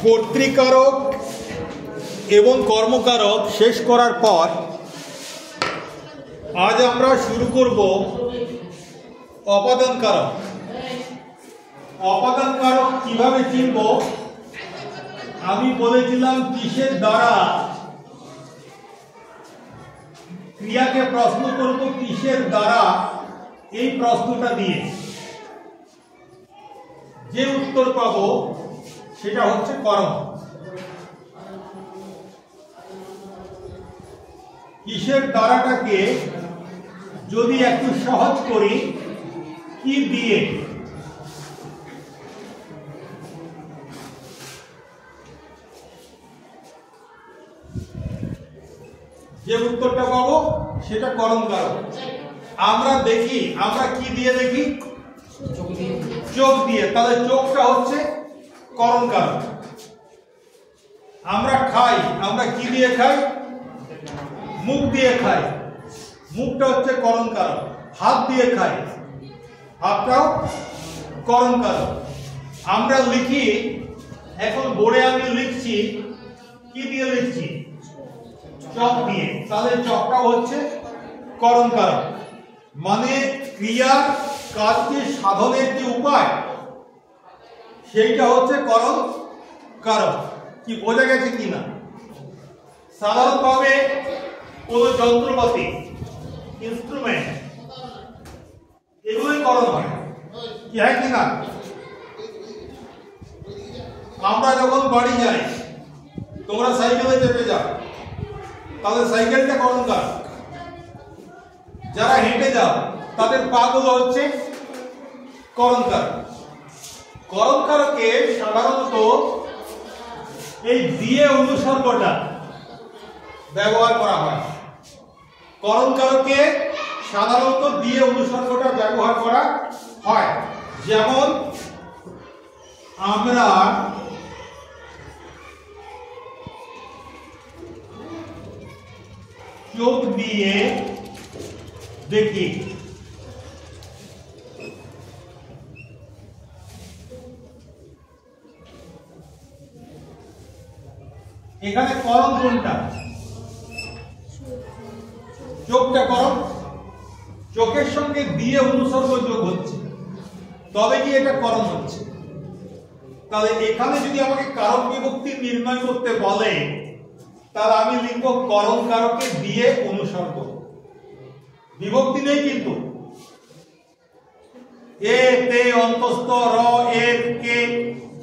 কর্তৃকারক এবং কর্মকারক শেষ করার পর আজ আমরা শুরু করব অপাদান কারক। অপাদান কারক কিভাবে চিনব? আমি বলেছিলাম কিসের দ্বারা ক্রিয়াকে প্রশ্ন করব, কিসের দ্বারা, এই প্রশ্নটা দিয়ে যে উত্তর পাব সেটা হচ্ছে কর্ম। কিসের দ্বারাটাকে যদি একটু সহজ করি, কি দিয়ে, যে উত্তরটা পাবো সেটা করণ কারক। আমরা দেখি, আমরা কি দিয়ে দেখি? চোখ দিয়ে। তাহলে চোখটা হচ্ছে করণ কারক। আমরা খাই, আমরা কি দিয়ে খাই? মুখ দিয়ে খাই, মুখটা হচ্ছে করণ কারক। হাত দিয়ে খাই, হাতটাও করণ কারক। আমরা লিখি, এখন বোর্ডে আমি লিখছি, কি দিয়ে লিখছি? চক দিয়ে। তাহলে চকটা হচ্ছে করণ কারক। মানে ক্রিয়ার কাজকে সাধনের যে উপায় সেইটা হচ্ছে করণ কারক। কি বোঝা গেছে কিনা? সাধারণভাবে কোন যন্ত্রপাতি, ইনস্ট্রুমেন্ট, এগুলোই করণ হয়, কি হয় কিনা? আমরা যখন বাড়ি যাই, তোমরা সাইকেলে চেপে যাও, তাহলে সাইকেলটা করণ কারক। যারা হেঁটে যাও তাদের পা গুলো হচ্ছে করণ কারক। করণ কারকে সাধারণত এই দিয়ে অনুসর্গটা ব্যবহার করা হয়। করণ কারকে সাধারণত দিয়ে অনুসর্গটা ব্যবহার করা হয়। যেমন আমরা চোখ দিয়ে দেখি, এখানে করণ কোনটা? চোখটা করণ। চোখের সঙ্গে দিয়ে অনুসর্গ যোগ হচ্ছে, তবে কি এটা করণ হচ্ছে। তাহলে এখানে যদি আমাকে কারক বিভক্তি নির্ণয় করতে বলে, তাহলে আমি লিখব করণ কারকে দিয়ে অনুসর্গ। বিভক্তি নেই কিন্তু, এ তে অন্তস্থ র এর কে,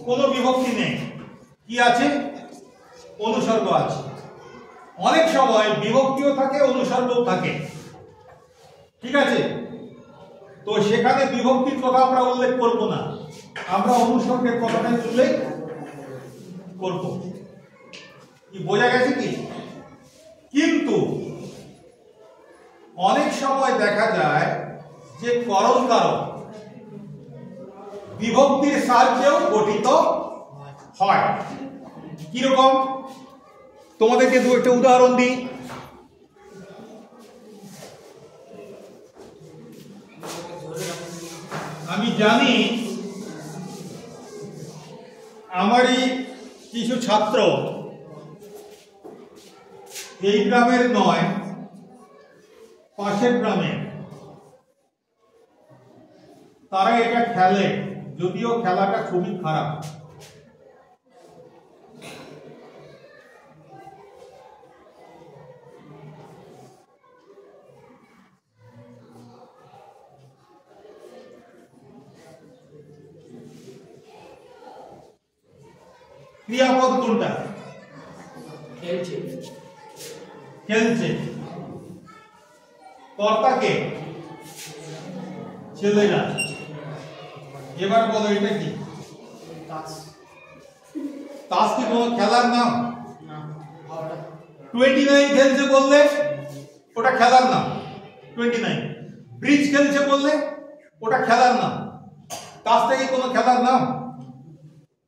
কোনো বিভক্তি নেই। কি আছে? অনুসর্গ আছে। অনেক সময় বিভক্তিও থাকে, অনুসর্গও থাকে, ঠিক আছে? তো সেখানে বিভক্তির কথা আমরা উল্লেখ করব না, আমরা অনুসর্গের কথাটাই উল্লেখ করব। কি বোঝা গেছে কি? কিন্তু অনেক সময় দেখা যায় যে করণ কারক বিভক্তির সাহায্যেও গঠিত হয়। কিরকম? তোমাদেরকে দু একটা উদাহরণ দিই। আমি জানি আমারই কিছু ছাত্র, এই গ্রামের নয়, পাশের গ্রামে, তারা এটা খেলে, যদিও খেলাটা খুবই খারাপ। ক্রিয়াপদ কোনটা? খেলছে। খেলছে। কর্তাকে? ছেলেরা। এবার বলো এটা কি? তাস কি কোনো খেলার নাম? 29 খেলছে বললে ওটা খেলার নাম। 29 ব্রিজ খেলছে বললে ওটা খেলার নাম। তাসটা কি কোনো খেলার নাম?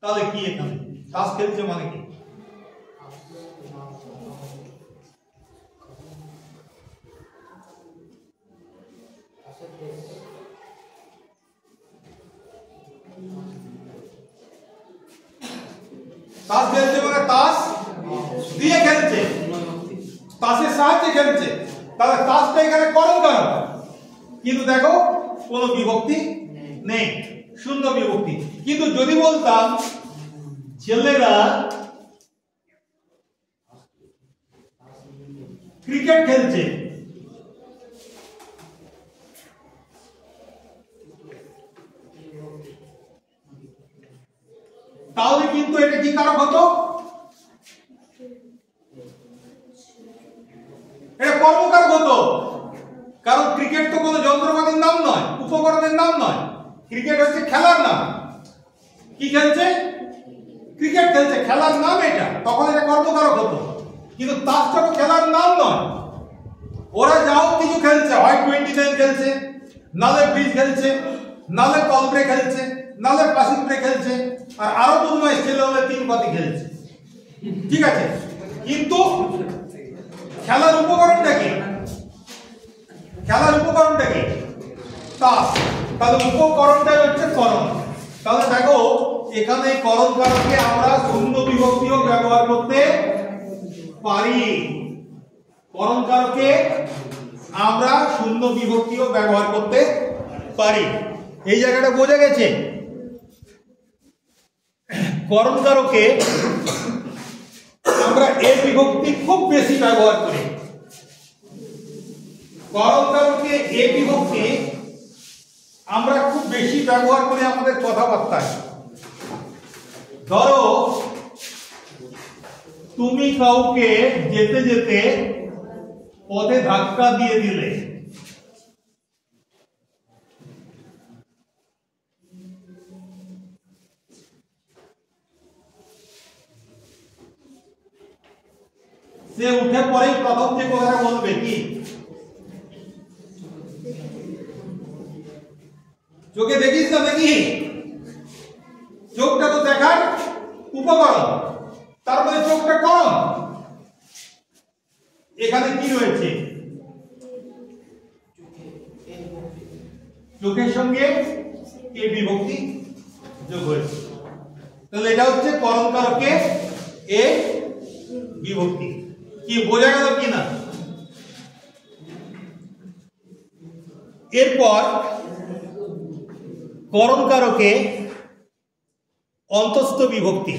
তাহলে কি এখানে তাস খেলছে মানে কি? তাস খেলছে মানে তাস দিয়ে খেলছে, তাসের সাহায্যে খেলছে, তাহলে তাসটা এখানে করণ কারক। কিন্তু দেখো কোনো বিভক্তি নেই, শূন্য বিভক্তি। কিন্তু যদি বলতাম ছেলেরা ক্রিকেট খেলছে, তাহলে কিন্তু এটা কি কারক হতো? এটা কর্মকারক হতো। কারণ ক্রিকেট তো কোনো যন্ত্রপাতির নাম নয়, উপকরণের নাম নয়, ক্রিকেট হচ্ছে খেলার নাম। কি খেলছে? ক্রিকেট খেলছে, খেলার নাম এটা, তখন এটা কর্মকারক হতো। কিন্তু তাসটা তো খেলার নাম নয়, ওরা যাও কিছু খেলছে, হয় 29 খেলছে, নালে ব্রিজ খেলছে, নালে কলব্রে খেলছে, নালে পাসিংব্রে খেলছে, আর আরো দুর্ময় ছেলে হলে 3 পাতি খেলছে, ঠিক আছে। কিন্তু খেলার উপকরণটা কি? খেলার উপকরণটা কি? তাস। তাহলে উপকরণটাই হচ্ছে করণ। তাহলে দেখো এখানে করণ কারকে আমরা শূন্য বিভক্তিও ব্যবহার করতে পারি। করণ কারকে আমরা শূন্য বিভক্তিও ব্যবহার করতে পারি। এই জায়গাটা বোঝা গেছে? করণ কারকে আমরা এ বিভক্তি খুব বেশি ব্যবহার করি। করণ কারকে এ বিভক্তি আমরা খুব বেশি ব্যবহার করি আমাদের কথাবার্তায়। ধরো তুমি কাউকে যেতে যেতে পথে ধাক্কা দিয়ে দিলে, সে উঠে পরেই প্রথম যে কথা বলবে কি? চোখে দেখিস না দেখি, চোখটা তো দেখার উপকরণ, তারপরে চোখটা করণ। এখানে কি রয়েছে? চোখের সঙ্গে এ বিভক্তি যোগ হয়েছে, তাহলে এটা হচ্ছে করণ কারকে এ বিভক্তি। কি বোঝা গেল কি না? এরপর করণ কারকে অন্তস্থ বিভক্তি।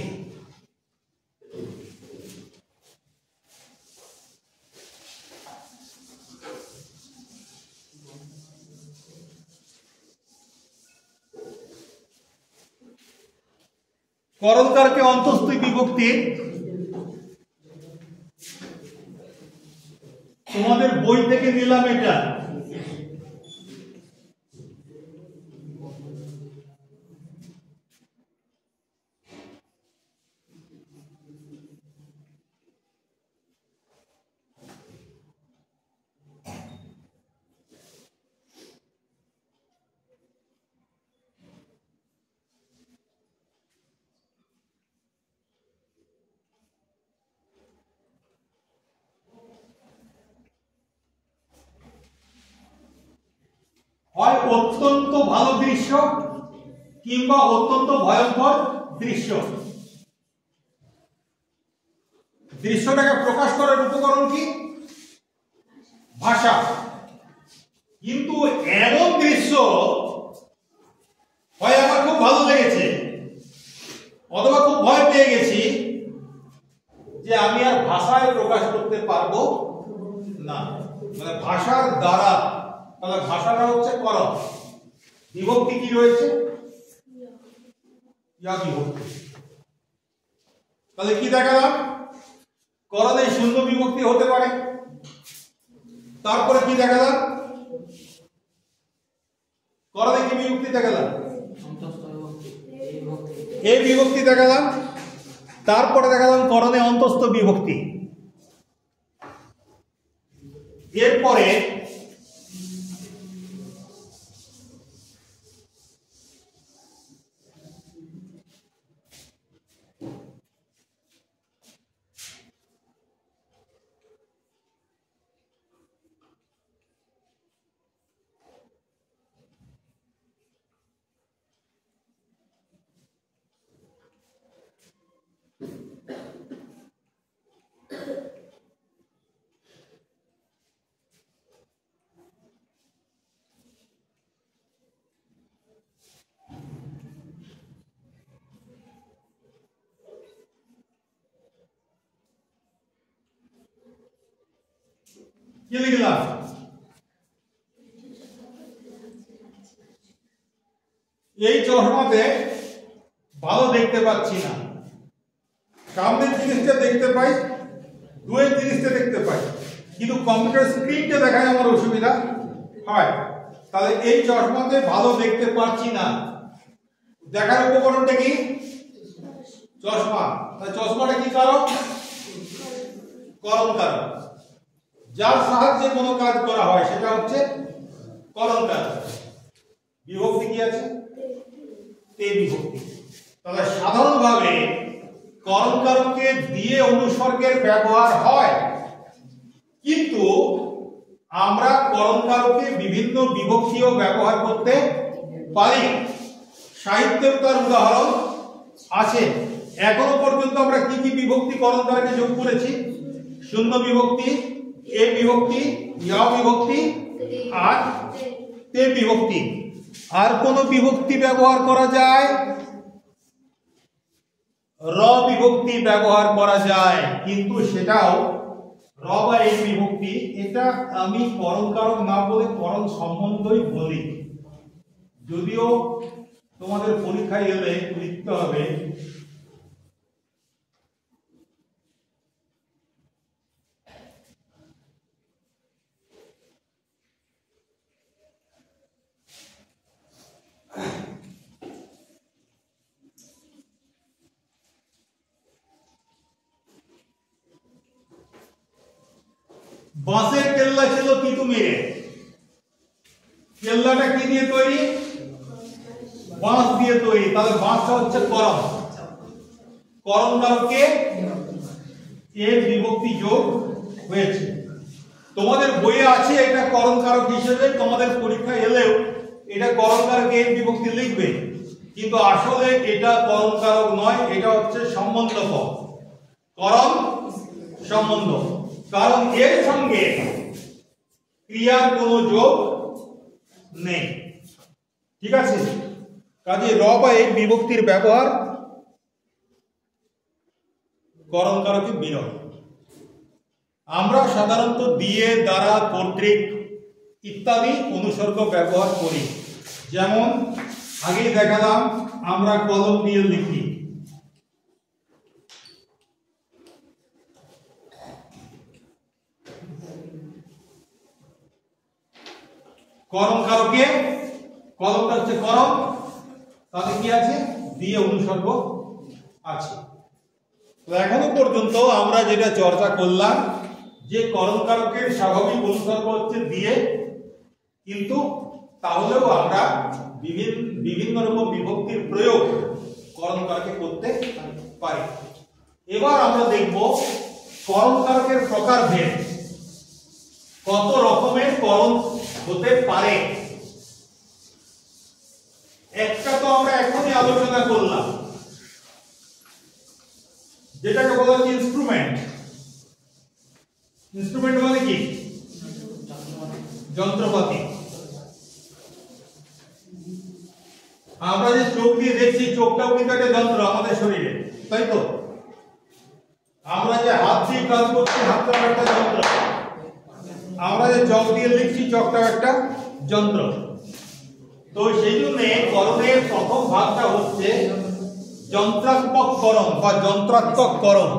করণ কারকে অন্তস্থ বিভক্তি তোমাদের বই থেকে নিলাম এটা। হয় অত্যন্ত ভালো দৃশ্য কিংবা অত্যন্ত ভয়ঙ্কর দৃশ্য। দৃশ্যটাকে প্রকাশ করার উপকরণ কি? ভাষা। কিন্তু এমন দৃশ্য হয় আমার খুব ভালো লেগেছে অথবা খুব ভয় পেয়ে গেছি যে আমি আর ভাষায় প্রকাশ করতে পারবো না, মানে ভাষার দ্বারা। তাহলে ভাষাটা হচ্ছে করণ। বিভক্তি কি রয়েছে? ইয়া বিভক্তি। তাহলে কি দেখালাম? করণে শূন্য বিভক্তি হতে পারে। তারপরে কি দেখালাম? করণে কি বিভক্তি দেখালাম? এই বিভক্তি দেখালাম। তারপরে দেখালাম করণে অন্তস্থ বিভক্তি। এরপরে কি লিখলাম? এই চশমাতে ভালো দেখতে পাচ্ছি না, সামনের জিনিসটা দেখতে পাই, দূরের জিনিসটা দেখতে পাই, কিন্তু কম্পিউটার স্ক্রিনটা দেখায় আমার অসুবিধা হয়। তাহলে এই চশমাতে ভালো দেখতে পাচ্ছি না, দেখার উপকরণটা কি? চশমা। তাহলে চশমাটা কি কারক? করণ কারক। যার সাহায্যে কোনো কাজ করা হয় সেটা হচ্ছে করণ কারক। বিভক্তি কি আছে? তে বিভক্তি। তাহলে সাধারণভাবে করণ কারককে দিয়ে অনুসর্গের ব্যবহার হয়, কিন্তু আমরা করণ কারককে বিভিন্ন বিভক্তিও ব্যবহার করতে পারি। সাহিত্যের তার উদাহরণ আছে। এখনো পর্যন্ত আমরা কি কি বিভক্তি করণ কারকে যোগ করেছি? শূন্য বিভক্তি, এ বিভক্তি, ইয়া বিভক্তি আর তে বিভক্তি। আর কোন বিভক্তি ব্যবহার করা যায়? র বিভক্তি ব্যবহার করা যায়, কিন্তু সেটাও র বা এই বিভক্তি, এটা আমি করণ কারক না বলে করণ সম্বন্ধই বলি। যদিও তোমাদের পরীক্ষায় এলে লিখতে হবে বাঁশের কেল্লা ছিল তিতু মেরে। কেল্লাটা কি দিয়ে তৈরি? বাঁশ দিয়ে তৈরি। তাহলে বাঁশটা হচ্ছে করণ। করণ কারকে এর বিভক্তি যোগ হয়েছে। তোমাদের বইয়ে আছে এটা করণ কারক হিসেবে, তোমাদের পরীক্ষা এলেও এটা করণ কারক এর বিভক্তি লিখবে, কিন্তু আসলে এটা করণ কারক নয়, এটা হচ্ছে সম্বন্ধ পদ, করণ সম্বন্ধ। কারণ এর সঙ্গে ক্রিয়ার কোনো যোগ নেই। ঠিক আছে? কাজে র বা এই বিভক্তির ব্যবহার করণ কারকে বিরল। আমরা সাধারণত দিয়ে, দ্বারা, কর্তৃক ইত্যাদি অনুসর্গ ব্যবহার করি। যেমন আগেই দেখালাম আমরা কলম দিয়ে লিখি। করণ কারকে কলমটা হচ্ছে করণ, তাতে কি আছে? দিয়ে অনুসর্গ আছে। তো এখনো পর্যন্ত আমরা যেটা চর্চা করলাম যে করণ কারকের স্বাভাবিক অনুসর্গ হচ্ছে দিয়ে, কিন্তু তাহলেও আমরা বিভিন্ন রকম বিভক্তির প্রয়োগ করণ কারকে করতে পারি। এবার আমরা দেখব করণ কারকের প্রকারভেদ, কত রকমের করণ হতে পারে। একটা তো আমরা এখনই আলোচনা করলাম, যেটাকে বলা হচ্ছে ইনস্ট্রুমেন্ট। ইনস্ট্রুমেন্ট মানে কি? যন্ত্রপাতি। আমরা যে চোখ দিয়ে দেখছি, চোখটাও কিন্তু একটা যন্ত্র আমাদের শরীরে, তাই তো? আমরা যে হাত দিয়ে কাজ করছি, হাতটাও একটা যন্ত্র। আমরা যে চক দিয়ে লিখছি, চকটাও একটা যন্ত্র। তো সেই জন্য করণের প্রথম ভাগটা হচ্ছে যন্ত্রাত্মক করণ বা যন্ত্রাত্মক করণ।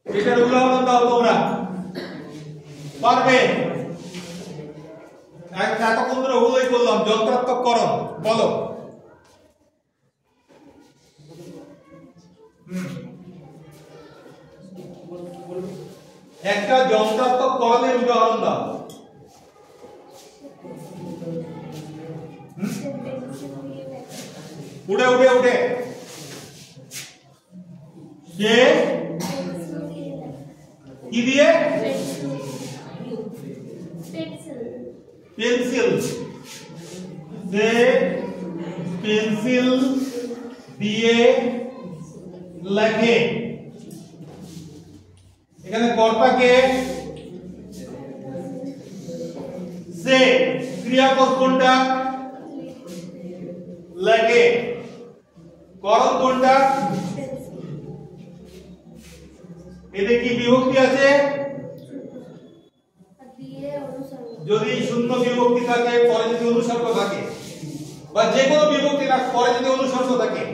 এটার উদাহরণ দাও তোমরা, পারবে? এতক্ষণ ধরে ওগুলোই করলাম, যন্ত্রাত্মক করণ বলো। একটা যন্ত্রাত্মক করণের উদাহরণ দাও। উঠে উঠে উঠে সে কি দিয়ে? পেন্সিল। সে পেন্সিল দিয়ে লেখে। এখানে কর্তাকে সে ক্রিয়াপদ কোনটা? লাগে। করণ কোনটা? এতে কি বিভক্তি আছে? যদি শূন্য বিভক্তি থাকে, পরে যদি অনুসর্গ থাকে, বা যে কোনো বিভক্তি না পরে যদি অনুসর্গ থাকে,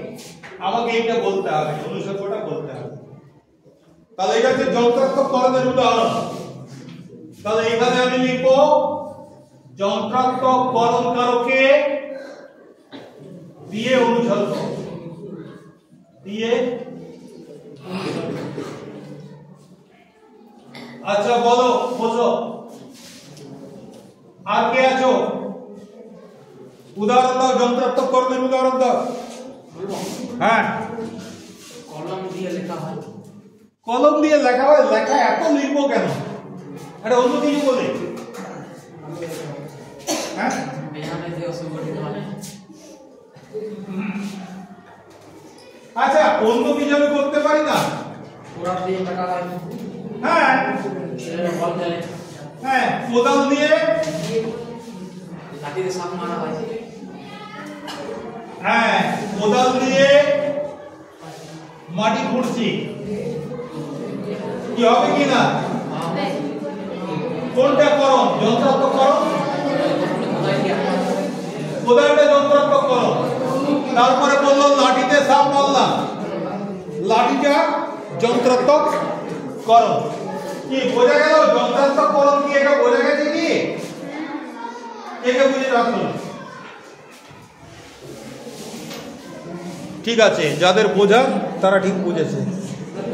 আমাকে এইটা বলতে হবে, অনুসর্গটা বলতে হবে। তাহলে এটা হচ্ছে যন্ত্রাত্মক করণের উদাহরণ। তাহলে এখানে আমি লিখব যন্ত্রাত্মক করণ কারকে দিয়ে অনুসর্গ দিয়ে। আচ্ছা বলো, বোঝো। আর কে আছো? উদাহরণ দাও, যন্ত্রাত্মক করণের উদাহরণ দাও। হ্যাঁ, কলম দিয়ে লেখা হয়। কলম দিয়ে লেখা হয়? লেখা এত লিখবো কেন? এটা অন্য কিছু বলে। হ্যাঁ, এখানে যে অসংগঠিত মানে আচ্ছা অন্য কিছু আমি করতে পারি না? কোড়াল দিয়ে লেখা হয়। হ্যাঁ এটা বল দেয়। হ্যাঁ, কোদাল দিয়ে লাঠি দিয়ে সাপ মারা হয়। হ্যাঁ, কোদাল দিয়ে মাটি খুঁড়ছি, কি হবে কি না? কোনটা করণ? যন্ত্রাত্মক করণ। কোদালটা যন্ত্রাত্মক করণ। তারপরে বললো লাঠিতে সাপ মারলাম, লাঠিটা যন্ত্রাত্মক করণ। কি বোঝা গেল? যন্ত্রাত্মক করণ কি এটা বোঝা গেছে কি? একে বুঝে রাখুন। ঠিক আছে, যাদের বোঝা তারা ঠিক বুঝেছে।